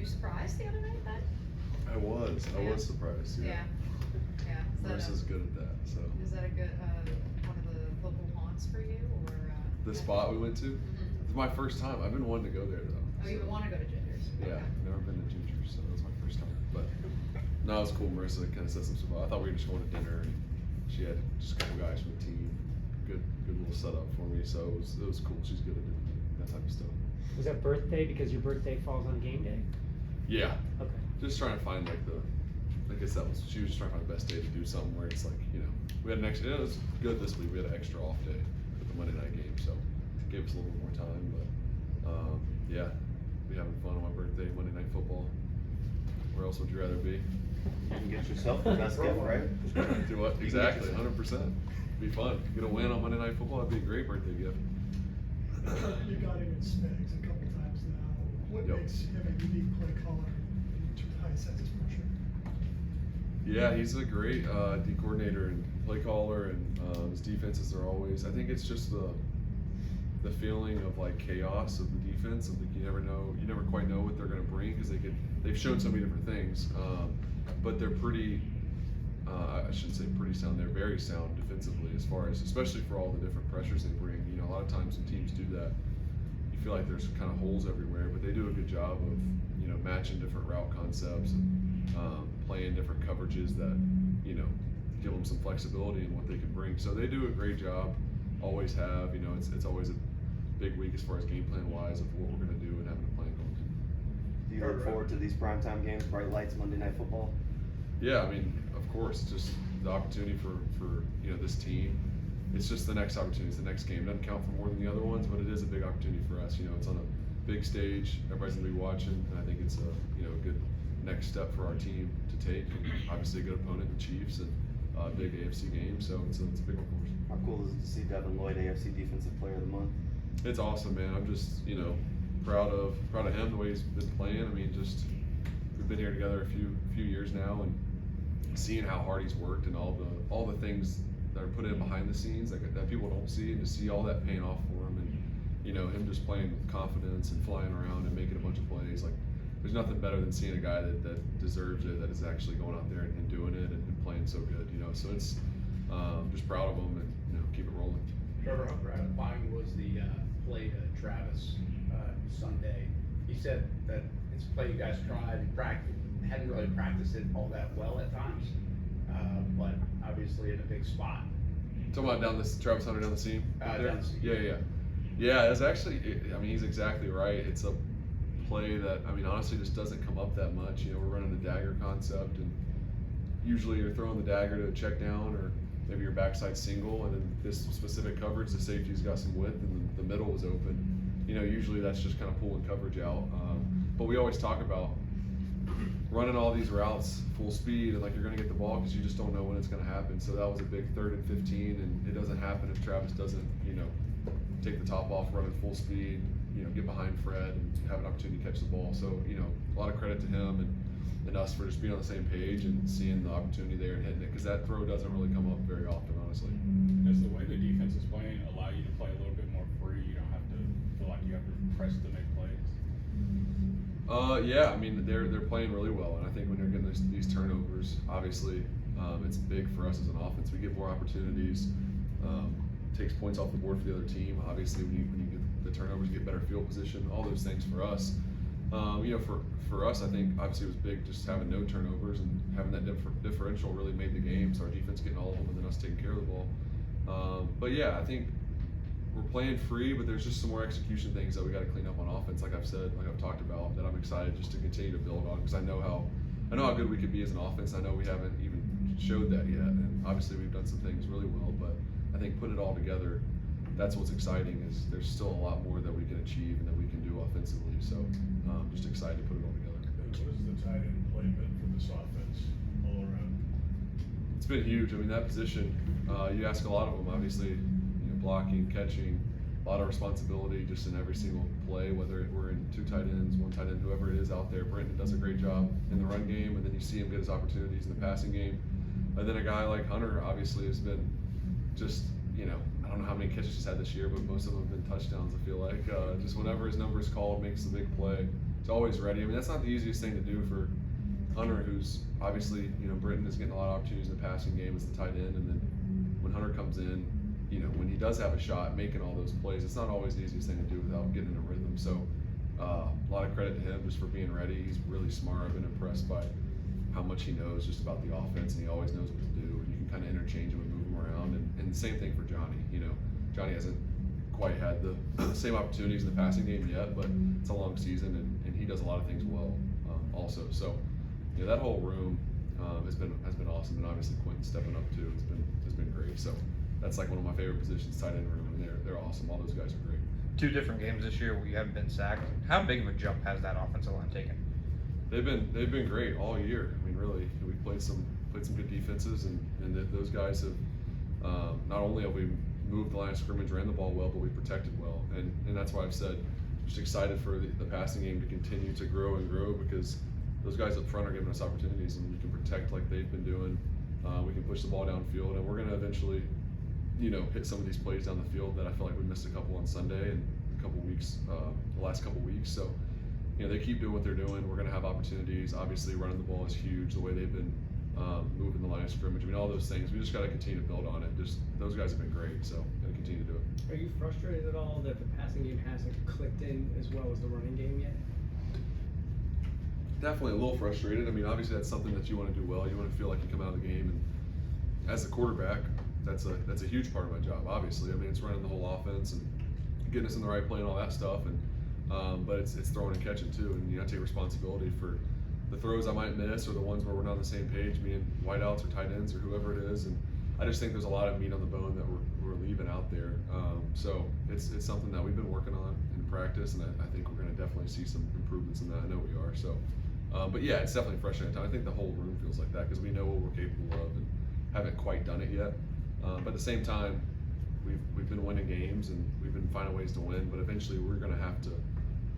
you surprised the other night then? I was surprised. Yeah. Yeah. Marissa's good at that. So. Is that a good one of the local haunts for you, or? The spot we went to? It's my first time. I've been wanting to go there though. Oh, you want to go to Ginger's? Yeah, Okay. never been to Ginger's, so that was my first time. But no, it was cool. Marissa kind of said some stuff. I thought we were just going to dinner, and she had just a couple guys from the team. Good little setup for me. So it was cool. She's good at that type of stuff. Was that birthday because your birthday falls on game day? Yeah. Okay. Just trying to find like I guess she was just trying to find the best day to do something where it's like, we had an extra. It was good this week. We had an extra off day with the Monday night game, so it gave us a little bit more time. But yeah, be having fun on my birthday, Monday Night Football. Where else would you rather be? You can get yourself the best gift, right? Do what? Exactly, 100%. Be fun. Get a win on Monday Night Football. That'd be a great birthday gift. You got him in Spags a couple times now. What makes him a unique play caller in high senses pressure? Yeah, he's a great D coordinator and play caller, and his defenses are always. I think it's just the feeling of like chaos of the defense, and like you never quite know what they're going to bring because they've shown so many different things, but they're pretty. I shouldn't say pretty sound. They're very sound defensively, as far as especially for all the different pressures they bring. A lot of times when teams do that, you feel like there's kind of holes everywhere, but they do a good job of matching different route concepts and playing different coverages that give them some flexibility in what they can bring. So they do a great job. Always have. It's always a big week as far as game plan wise of what we're going to do and having a plan going. Do you look forward to these primetime games, bright lights, Monday Night Football? Yeah, I mean, of course, just the opportunity for this team. It's just the next opportunity. It's the next game. It doesn't count for more than the other ones, but it is a big opportunity for us. It's on a big stage. Everybody's gonna be watching, and I think it's a good next step for our team to take. And obviously, a good opponent, the Chiefs, and a big AFC game. So it's a big one for us. How cool is it to see Devin Lloyd AFC Defensive Player of the Month? It's awesome, man. I'm just proud of him the way he's been playing. I mean, we've been here together a few years now, and seeing how hard he's worked and all the things that are put in behind the scenes that people don't see, and to see all that paying off for him, and him just playing with confidence and flying around and making a bunch of plays. Like, there's nothing better than seeing a guy that deserves it, that is actually going out there and doing it and playing so good. So it's just proud of him, and keep it rolling. Trevor, how gratifying was the play to Travis Sunday? He said that it's a play you guys tried and practiced, hadn't really practiced it all that well at times, but obviously in a big spot. Talking about Travis Hunter down the seam? Down the seam. Yeah, it's actually, he's exactly right. It's a play that, honestly just doesn't come up that much. We're running the dagger concept, and usually you're throwing the dagger to a check down, or maybe your backside single, and then this specific coverage, the safety's got some width, and the middle is open. Usually that's just kind of pulling coverage out. But we always talk about running all these routes full speed, and like you're going to get the ball because you just don't know when it's going to happen. So that was a big 3rd and 15, and it doesn't happen if Travis doesn't, take the top off, run at full speed, get behind Fred and have an opportunity to catch the ball. So, a lot of credit to him and us for just being on the same page and seeing the opportunity there and hitting it, because that throw doesn't really come up very often, honestly. Does the way the defense is playing allow you to play a little bit more free? You don't have to feel like you have to press to make plays? Yeah, they're playing really well, and I think when you're getting these turnovers, obviously, it's big for us as an offense. We get more opportunities, takes points off the board for the other team. Obviously, when you get the turnovers, you get better field position, all those things for us. For us, I think obviously it was big just having no turnovers and having that differential really made the game. So our defense getting all of them and then us taking care of the ball. But yeah, I think we're playing free, but there's just some more execution things that we got to clean up on offense. Like I've said, like I've talked about, that I'm excited just to continue to build on, because I know how good we could be as an offense. I know we haven't even showed that yet, and obviously we've done some things really well. But I think put it all together, that's what's exciting. Is there's still a lot more that we can achieve and that we can do offensively. So just excited to put it all together. What has the tight end play been for this offense all around? It's been huge. That position, you ask a lot of them, obviously, blocking, catching, a lot of responsibility just in every single play, whether we're in 2 tight ends, 1 tight end, whoever it is out there. Brenton does a great job in the run game, and then you see him get his opportunities in the passing game. And then a guy like Hunter obviously has been just, I don't know how many catches he's had this year, but most of them have been touchdowns, I feel like. Just whenever his number is called, makes the big play. it's always ready. I mean, that's not the easiest thing to do for Hunter, who's obviously, Britton is getting a lot of opportunities in the passing game as the tight end, and then when Hunter comes in, when he does have a shot, making all those plays, it's not always the easiest thing to do without getting in a rhythm. So, a lot of credit to him just for being ready. He's really smart. I've been impressed by how much he knows just about the offense, and he always knows what to do, and you can kind of interchange him and move him around. And the same thing for Johnny. Johnny hasn't quite had the same opportunities in the passing game yet, but it's a long season, and he does a lot of things well also. So, that whole room has been awesome, and obviously Quentin stepping up too has been great. So that's like one of my favorite positions, tight end room, and they're awesome. All those guys are great. 2 different games this year where you haven't been sacked. How big of a jump has that offensive line taken? They've been great all year. I mean, really, we played some good defenses, and those guys have not only have we moved the line of scrimmage, ran the ball well, but we protected well, and that's why I've said just excited for the passing game to continue to grow and grow, because those guys up front are giving us opportunities, and we can protect like they've been doing. We can push the ball downfield, and we're going to eventually, hit some of these plays down the field that I feel like we missed a couple on Sunday and the last couple weeks. So, they keep doing what they're doing. We're going to have opportunities. Obviously, running the ball is huge. The way they've been moving the line of scrimmage. I mean, all those things. We just got to continue to build on it. Just those guys have been great. So, got to continue to do it. Are you frustrated at all that the passing game hasn't clicked in as well as the running game yet? Definitely a little frustrated. I mean, obviously that's something that you want to do well. You want to feel like you come out of the game, and as a quarterback, that's a huge part of my job. Obviously, I mean, it's running the whole offense and getting us in the right play and all that stuff. And but it's throwing and catching too. And I take responsibility for the throws I might miss or the ones where we're not on the same page, me and wideouts or tight ends or whoever it is. And I just think there's a lot of meat on the bone that we're leaving out there. So it's something that we've been working on in practice, and I think we're going to definitely see some improvements in that. I know we are. So. But yeah, it's definitely frustrating. I think the whole room feels like that because we know what we're capable of and haven't quite done it yet. But at the same time, we've been winning games and we've been finding ways to win. But eventually, we're going to have to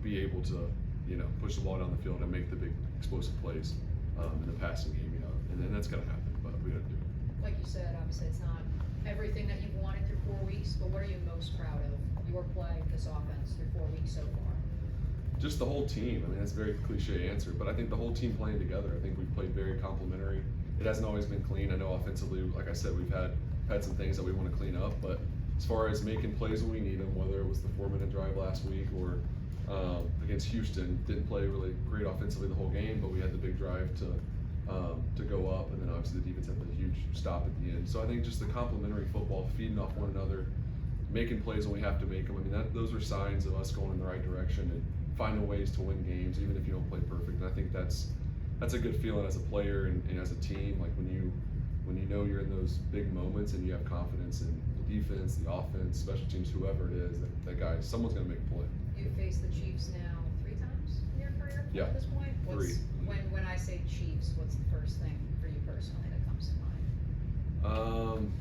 be able to, push the ball down the field and make the big explosive plays in the passing game. And then that's going to happen. But we got to do it. Like you said, obviously it's not everything that you've wanted through 4 weeks, but what are you most proud of? Your play, this offense through 4 weeks so far. Just the whole team. I mean, that's a very cliche answer, but I think the whole team playing together. I think we've played very complementary. It hasn't always been clean. I know offensively, like I said, we've had some things that we want to clean up, but as far as making plays when we need them, whether it was the 4-minute drive last week or against Houston, didn't play really great offensively the whole game, but we had the big drive to go up, and then obviously the defense had the huge stop at the end. So I think just the complementary football, feeding off one another, making plays when we have to make them. I mean, those are signs of us going in the right direction and finding ways to win games, even if you don't play perfect. And I think that's a good feeling as a player and as a team. Like when you know you're in those big moments and you have confidence in the defense, the offense, special teams, whoever it is, that guy, someone's going to make a play. You've faced the Chiefs now 3 times in your career Yeah. at this point? 3. When I say Chiefs, what's the first thing for you personally that comes to mind?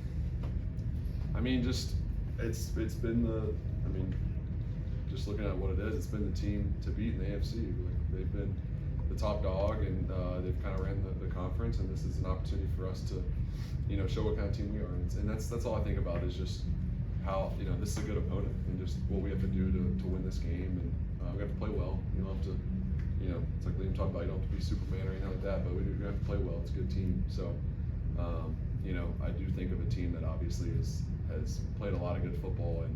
I mean, just it's been just looking at what it is, it's been the team to beat in the AFC. Like they've been the top dog, and they've kind of ran the conference, and this is an opportunity for us to, show what kind of team we are. And that's all I think about is just how this is a good opponent, and just what we have to do to win this game, and we have to play well. You don't have to, it's like Liam talked about. You don't have to be Superman or anything like that, but we have to play well. It's a good team. So, I do think of a team that obviously has played a lot of good football, and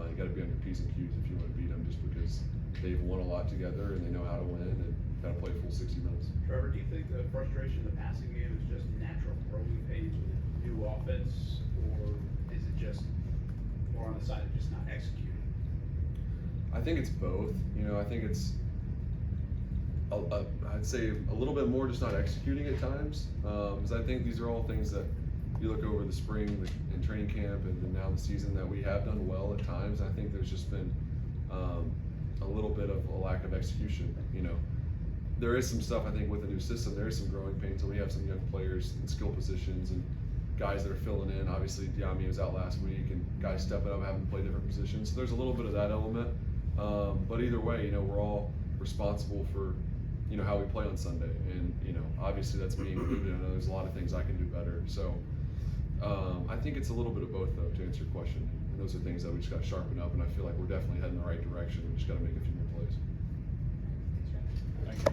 you got to be on your P's and Q's if you want to beat them, just because they've won a lot together and they know how to win and got to play a full 60 minutes. Trevor, do you think the frustration in the passing game is just natural growing pains with new offense, or is it just more on the side of just not executing? I think it's both. I think it's I'd say a little bit more just not executing at times, because I think these are all things that you look over the spring and training camp and then now the season that we have done well at times. I think there's just been a little bit of a lack of execution. There is some stuff I think with the new system. There is some growing pains, and we have some young players in skill positions and guys that are filling in. Obviously, Diami was out last week, and guys stepping up, having to play different positions. So there's a little bit of that element. But either way, we're all responsible for how we play on Sunday, and obviously that's being included. I know there's a lot of things I can do better. So I think it's a little bit of both, though, to answer your question. And those are things that we just got to sharpen up, and I feel like we're definitely heading in the right direction. We just got to make a few more plays. Thank you.